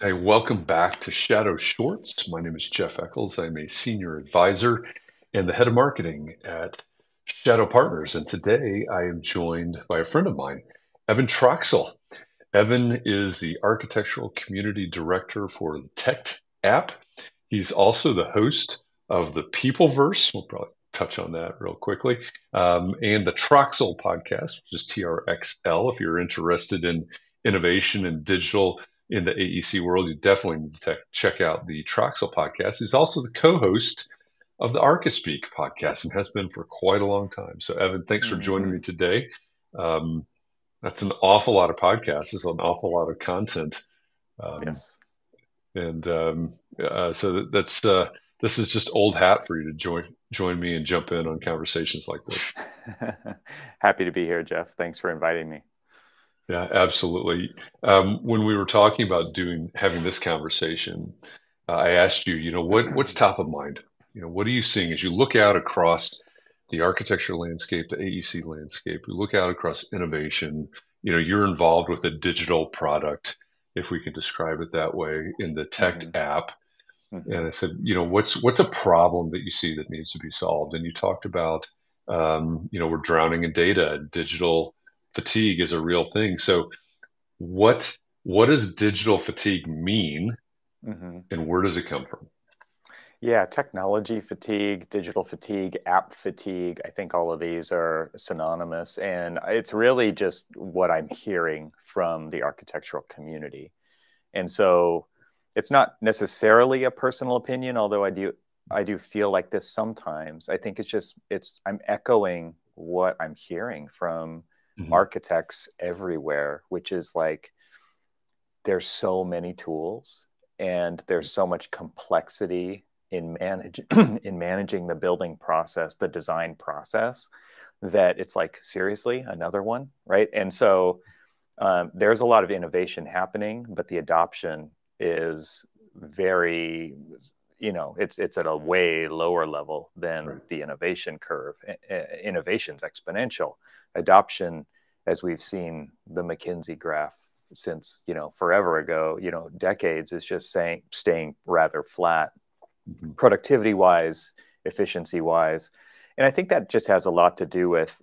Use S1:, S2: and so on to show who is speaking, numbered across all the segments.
S1: Hey, welcome back to Shadow Shorts. My name is Jeff Echols. I'm a senior advisor and the head of marketing at Shadow Partners. And today I am joined by a friend of mine, Evan Troxel. Evan is the architectural community director for the tectApp. He's also the host of the Peopleverse. We'll probably touch on that real quickly. And the Troxel podcast, which is TRXL. If you're interested in innovation and digital in the AEC world, you definitely need to check out the Troxel podcast. He's also the co-host of the Archispeak podcast and has been for quite a long time. So, Evan, thanks for joining
S2: Hmm.
S1: me today. Um, that's an awful lot of podcasts. It's an awful lot of content. Um,
S2: Yes.
S1: and so that's this is just old hat for you to join me and jump in on conversations like this.
S2: Happy to be here, Jeff. Thanks for inviting me.
S1: Yeah, absolutely. When we were talking about doing having this conversation, I asked you, what's top of mind? What are you seeing as you look out across the architecture landscape, the AEC landscape? You look out across innovation. You're involved with a digital product, if we can describe it that way, in the tech
S2: Hmm.
S1: app.
S2: Hmm.
S1: And I said, what's a problem that you see that needs to be solved? And you talked about, we're drowning in data. Digital fatigue is a real thing. So, what does digital fatigue mean,
S2: Hmm.
S1: and where does it come from?
S2: Yeah, technology fatigue, digital fatigue, app fatigue. I think all of these are synonymous. And it's really just what I'm hearing from the architectural community. And so it's not necessarily a personal opinion, although I do feel like this sometimes. I think it's I'm echoing what I'm hearing from
S1: Hmm.
S2: architects everywhere, which is like there's so many tools and there's so much complexity in managing the building process, the design process, that it's like seriously another one, right? And so there's a lot of innovation happening, but the adoption is very, it's at a way lower level than
S1: Right.
S2: the innovation curve. Innovation's exponential. Adoption, as we've seen the McKinsey graph since forever ago, decades, is just staying rather flat,
S1: Hmm.
S2: productivity wise, efficiency wise. And I think that just has a lot to do with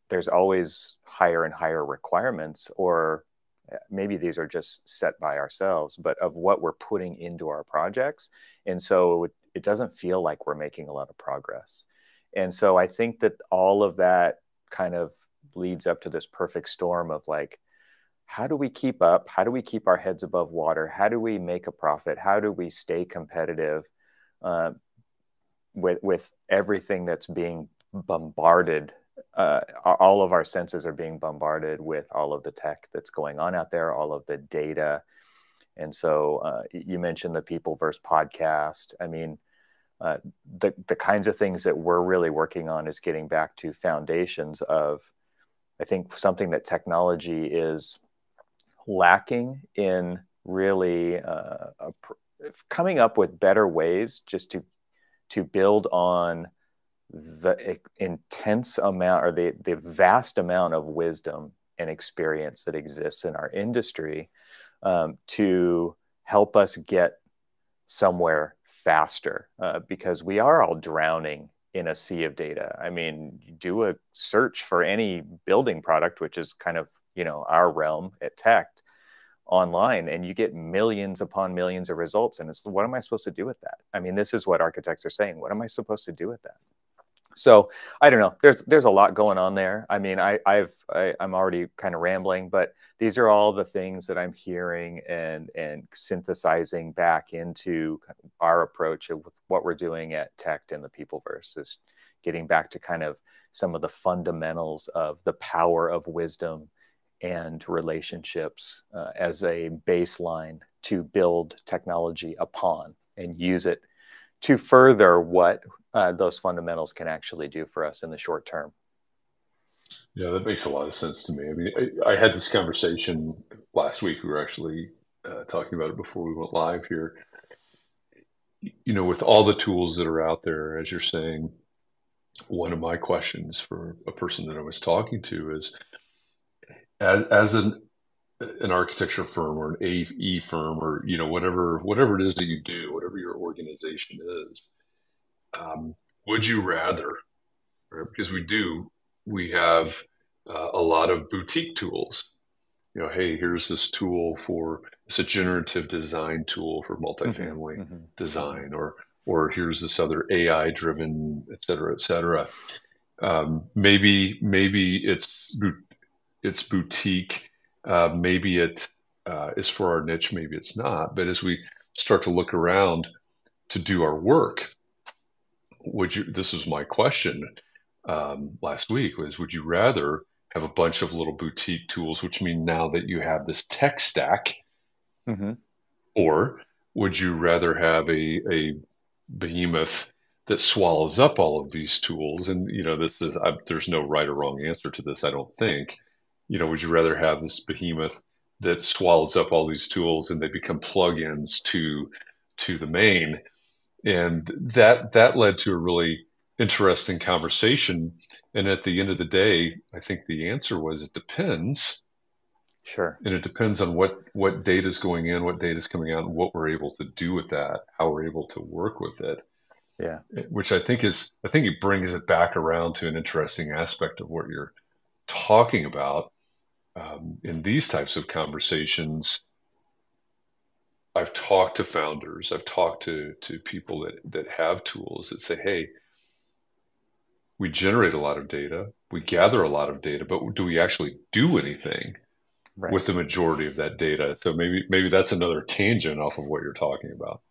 S2: there's always higher and higher requirements, or maybe these are just set by ourselves, but of what we're putting into our projects. And so it doesn't feel like we're making a lot of progress. And so I think that all of that kind of leads up to this perfect storm of like, how do we keep up? How do we keep our heads above water? How do we make a profit? How do we stay competitive uh, with everything that's being bombarded? All of our senses are being bombarded with all of the tech that's going on out there, all of the data. And so you mentioned the Peopleverse podcast. I mean, uh, the kinds of things that we're really working on is getting back to foundations of, I think, something that technology is lacking in really coming up with better ways just to build on the intense amount, or the vast amount of wisdom and experience that exists in our industry, to help us get somewhere faster, because we are all drowning in a sea of data. I mean, you do a search for any building product, which is kind of our realm at Tech, online, and you get millions upon millions of results, and it's, what am I supposed to do with that? I mean, this is what architects are saying. What am I supposed to do with that? So I don't know. There's a lot going on there. I mean, I'm already kind of rambling, but these are all the things that I'm hearing and synthesizing back into our approach of what we're doing at Tech and the Peopleverse, is getting back to kind of some of the fundamentals of the power of wisdom and relationships as a baseline to build technology upon and use it to further what those fundamentals can actually do for us in the short term.
S1: Yeah, that makes a lot of sense to me. I mean, I had this conversation last week. We were actually talking about it before we went live here. With all the tools that are out there, as you're saying, one of my questions for a person that I was talking to is, as an an architecture firm or an AE firm or whatever it is that you do, whatever your organization is, would you rather, right? Because we have a lot of boutique tools. Hey, here's this tool for it's a generative design tool for
S2: Hmm.
S1: multifamily
S2: Hmm. Hmm.
S1: design, or here's this other AI driven, et cetera, et cetera. Maybe it's boutique. Maybe it is for our niche. Maybe it's not. But as we start to look around to do our work, would you? This was my question last week. Would you rather have a bunch of little boutique tools, which mean now that you have this tech stack,
S2: Hmm.
S1: or would you rather have a behemoth that swallows up all of these tools? And there's no right or wrong answer to this, I don't think. Would you rather have this behemoth that swallows up all these tools and they become plugins to the main? And that led to a really interesting conversation. And at the end of the day, I think the answer was it depends.
S2: Sure.
S1: And it depends on what data is going in, what data is coming out, and what we're able to do with that, how we're able to work with it.
S2: Yeah.
S1: Which I think it brings it back around to an interesting aspect of what you're talking about in these types of conversations. I've talked to founders, I've talked to people that have tools that say, hey, we generate a lot of data, we gather a lot of data, but do we actually do anything
S2: Right.
S1: with the majority of that data? So maybe that's another tangent off of what you're talking about.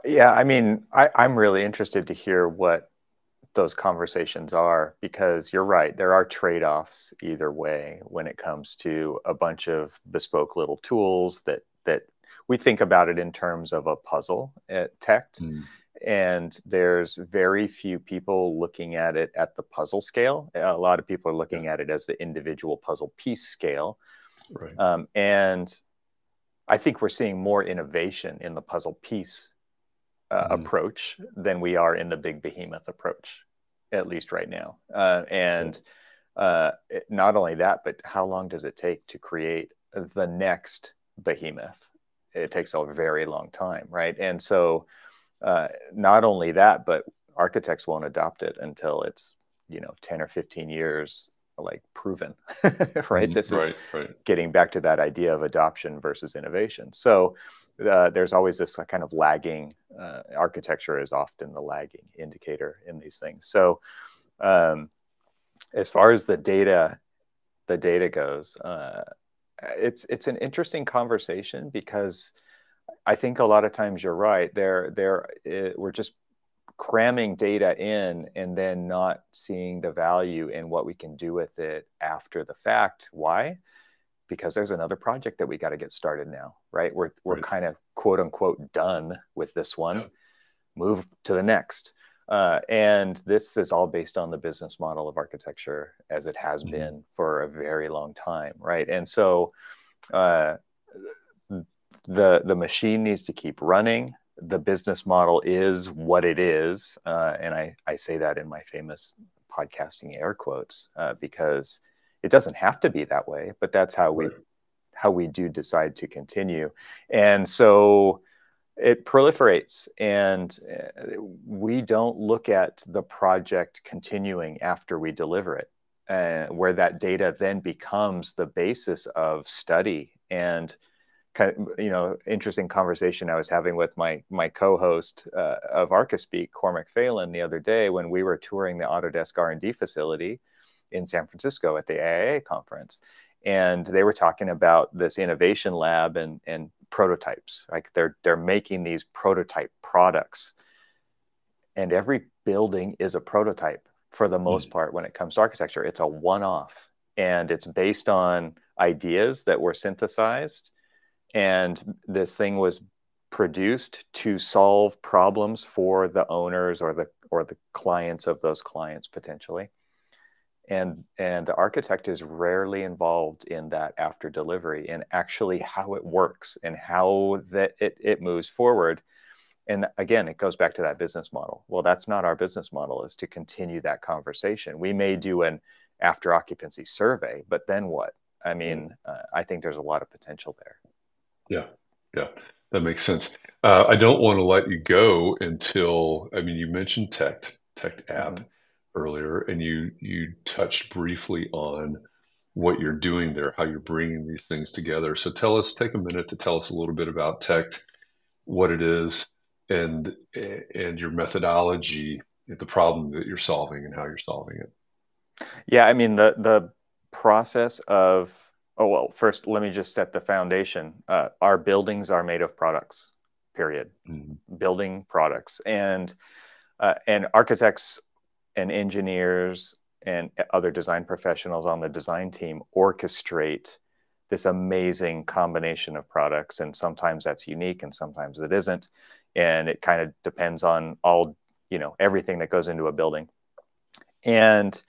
S2: Yeah. I mean, I'm really interested to hear what those conversations are, because you're right. There are trade-offs either way when it comes to a bunch of bespoke little tools that we think about it in terms of a puzzle at tech.
S1: Mm,
S2: And there's very few people looking at it at the puzzle scale. A lot of people are
S1: yeah,
S2: looking at it as the individual puzzle piece scale.
S1: right.
S2: And I think we're seeing more innovation in the puzzle piece
S1: Mm,
S2: approach than we are in the big behemoth approach, at least right now.
S1: yeah.
S2: And not only that, but how long does it take to create the next behemoth? It takes a very long time, right? And so not only that, but architects won't adopt it until it's 10 or 15 years like proven. Right,
S1: Mm,
S2: this is
S1: right, right.
S2: getting back to that idea of adoption versus innovation. So there's always this kind of lagging. Architecture is often the lagging indicator in these things. So um, as far as the data goes, it's an interesting conversation, because I think a lot of times you're right. We're just cramming data in and then not seeing the value in what we can do with it after the fact. Why? Because there's another project that we got to get started now, right? We're
S1: Right.
S2: kind of quote unquote done with this one,
S1: Yeah.
S2: move to the next. And this is all based on the business model of architecture as it has
S1: Hmm.
S2: been for a very long time, right? And so uh, the machine needs to keep running. The business model is what it is, and I say that in my famous podcasting air quotes, because it doesn't have to be that way, but that's
S1: Right.
S2: how we do decide to continue. And so it proliferates, and we don't look at the project continuing after we deliver it, where that data then becomes the basis of study. And interesting conversation I was having with my co-host of ArchiSpeak, Cormac Phelan, the other day when we were touring the Autodesk R&D facility in San Francisco at the AIA conference. And they were talking about this innovation lab and prototypes. Like they're making these prototype products, and every building is a prototype for the most
S1: Mm,
S2: part when it comes to architecture. It's a one-off, and it's based on ideas that were synthesized, and this thing was produced to solve problems for the owners or the clients of those clients potentially. And the architect is rarely involved in that after delivery and actually how it works and how that it moves forward. And again, it goes back to that business model. Well, that's not our business model, is to continue that conversation. We may do an after occupancy survey, but then what? I
S1: Yeah.
S2: mean, I think there's a lot of potential there.
S1: Yeah. Yeah. That makes sense. I don't want to let you go until, I mean, you mentioned tectApp
S2: Hmm.
S1: earlier, and you touched briefly on what you're doing there, how you're bringing these things together. So take a minute to tell us a little bit about tech, what it is, and and your methodology, the problem that you're solving, and how you're solving it.
S2: Yeah, I mean the process of oh well, first let me just set the foundation. Our buildings are made of products, period.
S1: Mhm.
S2: Building products, and architects and engineers and other design professionals on the design team orchestrate this amazing combination of products. And sometimes that's unique and sometimes it isn't. And it kind of depends on all, everything that goes into a building. And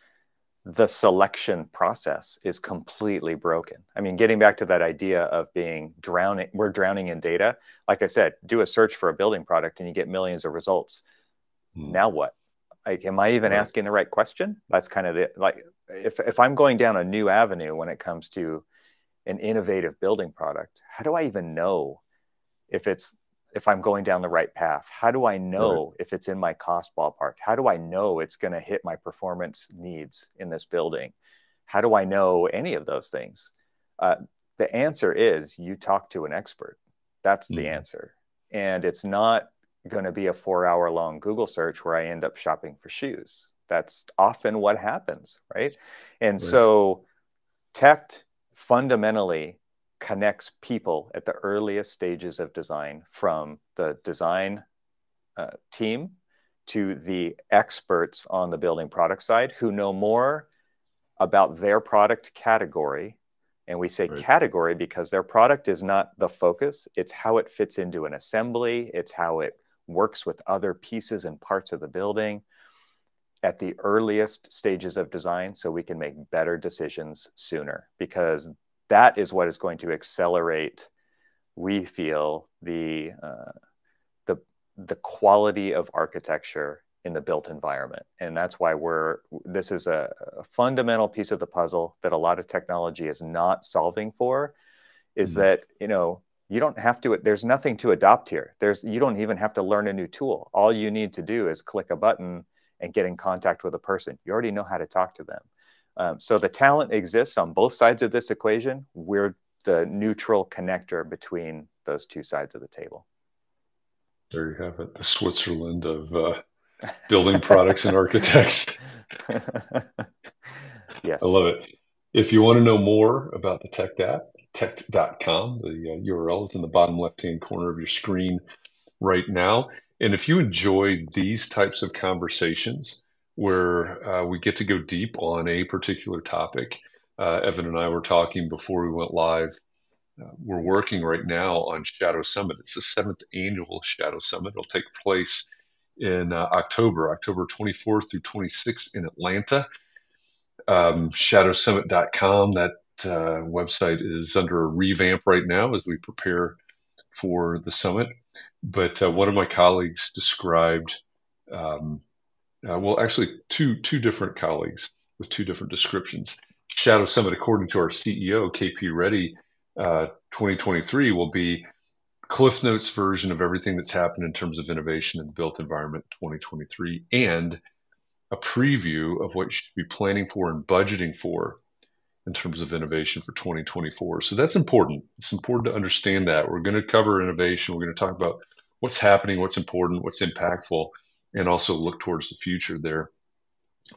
S2: the selection process is completely broken. I mean, getting back to that idea of we're drowning in data. Like I said, do a search for a building product and you get millions of results.
S1: Mhm.
S2: Now what? Like, am I even
S1: Right.
S2: asking the right question? That's kind of it. Like, if I'm going down a new avenue when it comes to an innovative building product, how do I even know if it's if I'm going down the right path? How do I
S1: Right.
S2: know if it's in my cost ballpark? How do I know it's going to hit my performance needs in this building? How do I know any of those things? Uh, the answer is you talk to an expert. That's the
S1: Mhm.
S2: answer. And it's not going to be a 4 hour long Google search where I end up shopping for shoes. That's often what happens, right? And
S1: Right.
S2: so tech fundamentally connects people at the earliest stages of design, from the design team to the experts on the building product side who know more about their product category. And we say
S1: Right.
S2: category because their product is not the focus. It's how it fits into an assembly. It's how it works with other pieces and parts of the building at the earliest stages of design so we can make better decisions sooner, because that is what is going to accelerate, we feel, the the quality of architecture in the built environment. And that's why this is a fundamental piece of the puzzle that a lot of technology is not solving for, is
S1: Mhm.
S2: that, you don't have to, there's nothing to adopt here. You don't even have to learn a new tool. All you need to do is click a button and get in contact with a person. You already know how to talk to them. So the talent exists on both sides of this equation. We're the neutral connector between those two sides of the table.
S1: There you have it, the Switzerland of building products and architects. I
S2: Yes.
S1: love it. If you want to know more about the Tech app, tech.com, the URL is in the bottom left-hand corner of your screen right now. And if you enjoy these types of conversations where we get to go deep on a particular topic, Evan and I were talking before we went live. We're working right now on Shadow Summit. It's the seventh annual Shadow Summit. It'll take place in October 24th through 26th in Atlanta. Shadowsummit.com. That website is under a revamp right now as we prepare for the summit. But one of my colleagues described, um, well, actually, two different colleagues with two different descriptions. Shadow Summit, according to our CEO, KP Reddy, 2023 will be Cliff Notes version of everything that's happened in terms of innovation in the built environment 2023, and a preview of what you should be planning for and budgeting for in terms of innovation for 2024. So that's important. It's important to understand that. We're going to cover innovation. We're going to talk about what's happening, what's important, what's impactful, and also look towards the future there.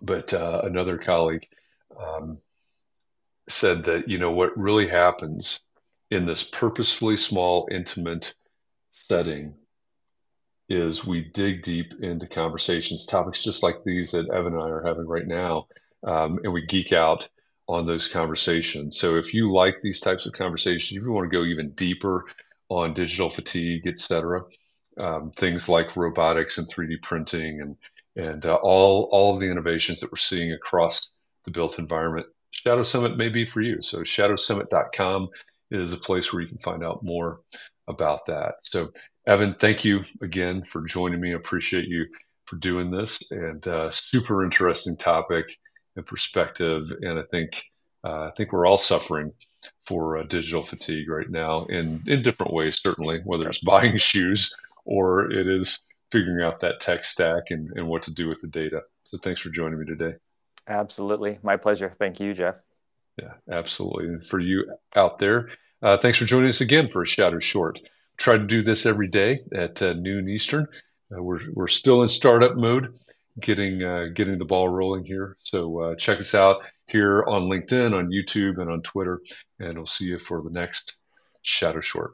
S1: But another colleague um, said that, what really happens in this purposefully small, intimate setting is we dig deep into conversations, topics just like these that Evan and I are having right now, and we geek out on those conversations. So if you like these types of conversations, if you want to go even deeper on digital fatigue, et cetera, things like robotics and 3D printing and all of the innovations that we're seeing across the built environment, Shadow Summit may be for you. So shadowsummit.com is a place where you can find out more about that. So Evan, thank you again for joining me. I appreciate you for doing this, and super interesting topic and perspective. And I think we're all suffering for digital fatigue right now in different ways, certainly, whether
S2: Yep.
S1: it's buying shoes or it is figuring out that tech stack and what to do with the data. So thanks for joining me today.
S2: Absolutely. My pleasure. Thank you, Jeff.
S1: Yeah, absolutely. And for you out there, thanks for joining us again for a Shadow Short. Try to do this every day at noon Eastern. We're still in startup mode, getting the ball rolling here. So check us out here on LinkedIn, on YouTube, and on Twitter, and we'll see you for the next Shadow Short.